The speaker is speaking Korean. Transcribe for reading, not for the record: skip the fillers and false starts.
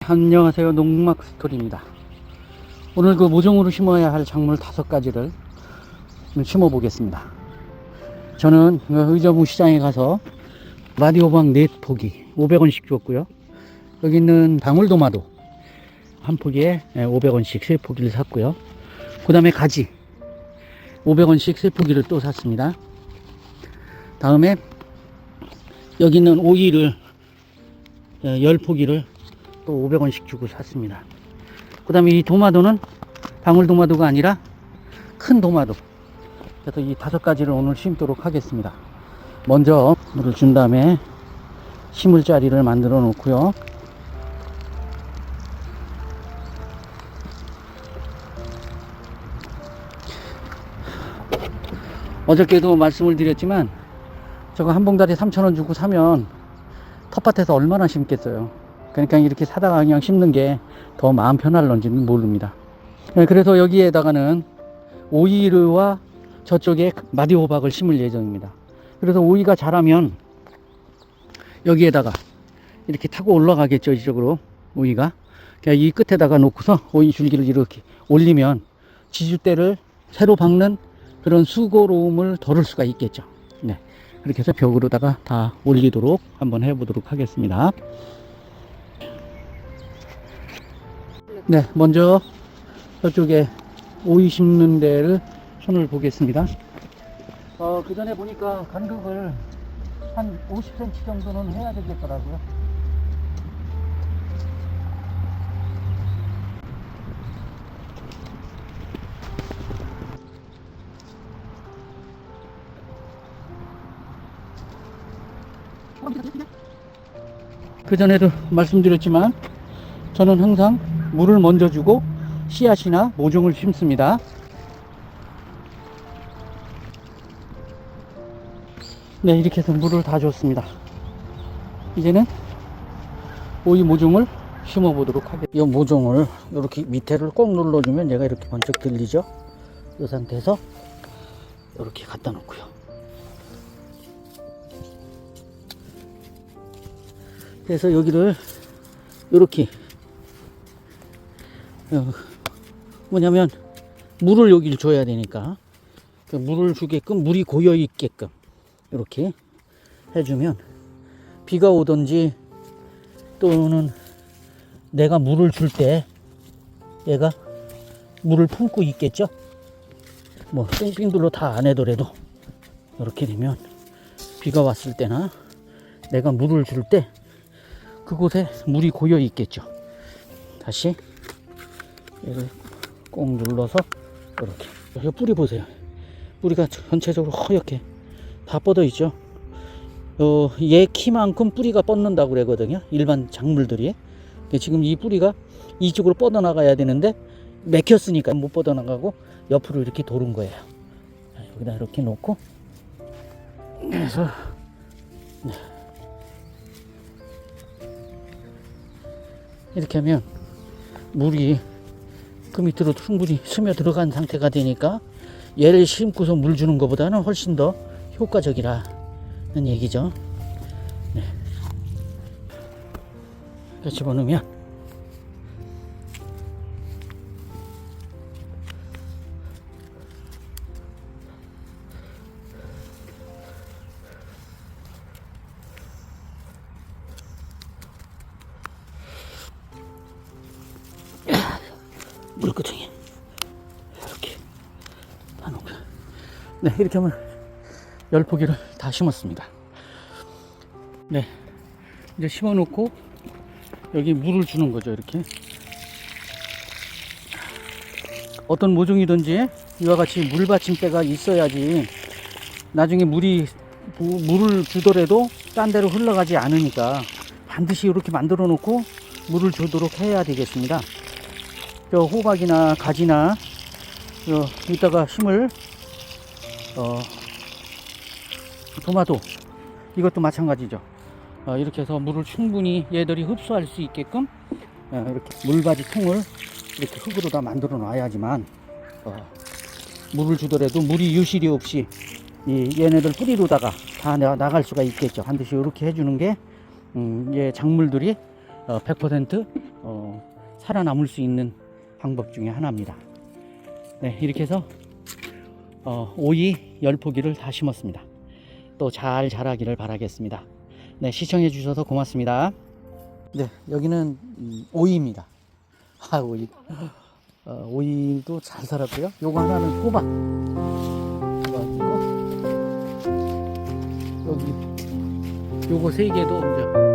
안녕하세요. 농막 스토리입니다. 오늘 그 모종으로 심어야 할 작물 5가지를 심어 보겠습니다. 저는 의정부 시장에 가서 마디호박 4포기 500원씩 주었고요. 여기 있는 방울도마도 한 포기에 500원씩 3포기를 샀고요. 그 다음에 가지 500원씩 3포기를 또 샀습니다. 다음에 여기 있는 오이를 10포기를 또 500원씩 주고 샀습니다. 그 다음에 이 도마도는 방울도마도가 아니라 큰 도마도. 그래서 이 5가지를 오늘 심도록 하겠습니다. 먼저 물을 준 다음에 심을 자리를 만들어 놓고요. 어저께도 말씀을 드렸지만 저거 한 봉다리 3,000원 주고 사면 텃밭에서 얼마나 심겠어요. 그러니까 이렇게 사다가 그냥 심는 게 더 마음 편할런지는 모릅니다. 그래서 여기에다가는 오이르와 저쪽에 마디호박을 심을 예정입니다. 그래서 오이가 자라면 여기에다가 이렇게 타고 올라가겠죠. 이쪽으로 오이가 그냥 이 끝에다가 놓고서 오이 줄기를 이렇게 올리면 지주대를 새로 박는 그런 수고로움을 덜을 수가 있겠죠. 네, 그렇게 해서 벽으로다가 다 올리도록 한번 해보도록 하겠습니다. 네, 먼저 저쪽에 오이 심는 데를 손을 보겠습니다. 그 전에 보니까 간격을 한 50cm 정도는 해야 되겠더라고요. 그 전에도 말씀드렸지만 저는 항상 물을 먼저 주고 씨앗이나 모종을 심습니다. 네, 이렇게 해서 물을 다 줬습니다. 이제는 오이 모종을 심어 보도록 하겠습니다. 이 모종을 이렇게 밑에를 꼭 눌러주면 얘가 이렇게 번쩍 들리죠. 이 상태에서 이렇게 갖다 놓고요. 그래서 여기를 이렇게 뭐냐면 물을 여기를 줘야 되니까 물을 주게끔 물이 고여 있게끔 이렇게 해주면 비가 오든지 또는 내가 물을 줄 때 얘가 물을 품고 있겠죠. 뭐 땡빙들로 다 안 해더라도 이렇게 되면 비가 왔을 때나 내가 물을 줄 때 그곳에 물이 고여 있겠죠. 다시 얘를 꼭 눌러서 이렇게. 여기 뿌리 보세요. 뿌리가 전체적으로 허옇게 다 뻗어 있죠. 얘 키만큼 뿌리가 뻗는다고 그러거든요. 일반 작물들이. 지금 이 뿌리가 이쪽으로 뻗어 나가야 되는데 맥혔으니까 못 뻗어 나가고 옆으로 이렇게 도는 거예요. 여기다 이렇게 놓고 그래서 이렇게 하면 물이 그 밑으로 충분히 스며 들어간 상태가 되니까 얘를 심고서 물 주는 것보다는 훨씬 더 효과적이라는 얘기죠. 네. 이렇게 집어넣으면 물구덩이 이렇게 다 놓고, 네, 이렇게 하면 10포기를 다 심었습니다. 네, 이제 심어 놓고 여기 물을 주는 거죠. 이렇게 어떤 모종이든지 이와 같이 물 받침대가 있어야지 나중에 물을 주더라도 딴 데로 흘러가지 않으니까 반드시 이렇게 만들어 놓고 물을 주도록 해야 되겠습니다. 저 호박이나 가지나 이따가 심을 토마토 이것도 마찬가지죠. 이렇게 해서 물을 충분히 얘들이 흡수할 수 있게끔 이렇게 물받이 통을 이렇게 흙으로 다 만들어 놔야지만 물을 주더라도 물이 유실이 없이 얘네들 뿌리로다가 다 나갈 수가 있겠죠. 반드시 이렇게 해주는 게 작물들이 100% 살아남을 수 있는 방법 중에 하나입니다. 네, 이렇게 해서 오이 10포기를 다 심었습니다. 또 잘 자라기를 바라겠습니다. 네, 시청해 주셔서 고맙습니다. 네, 여기는 오이입니다. 오이. 오이도 잘 살았고요. 요거 하나는 호박. 호박이고, 여기 요거 3개도 이제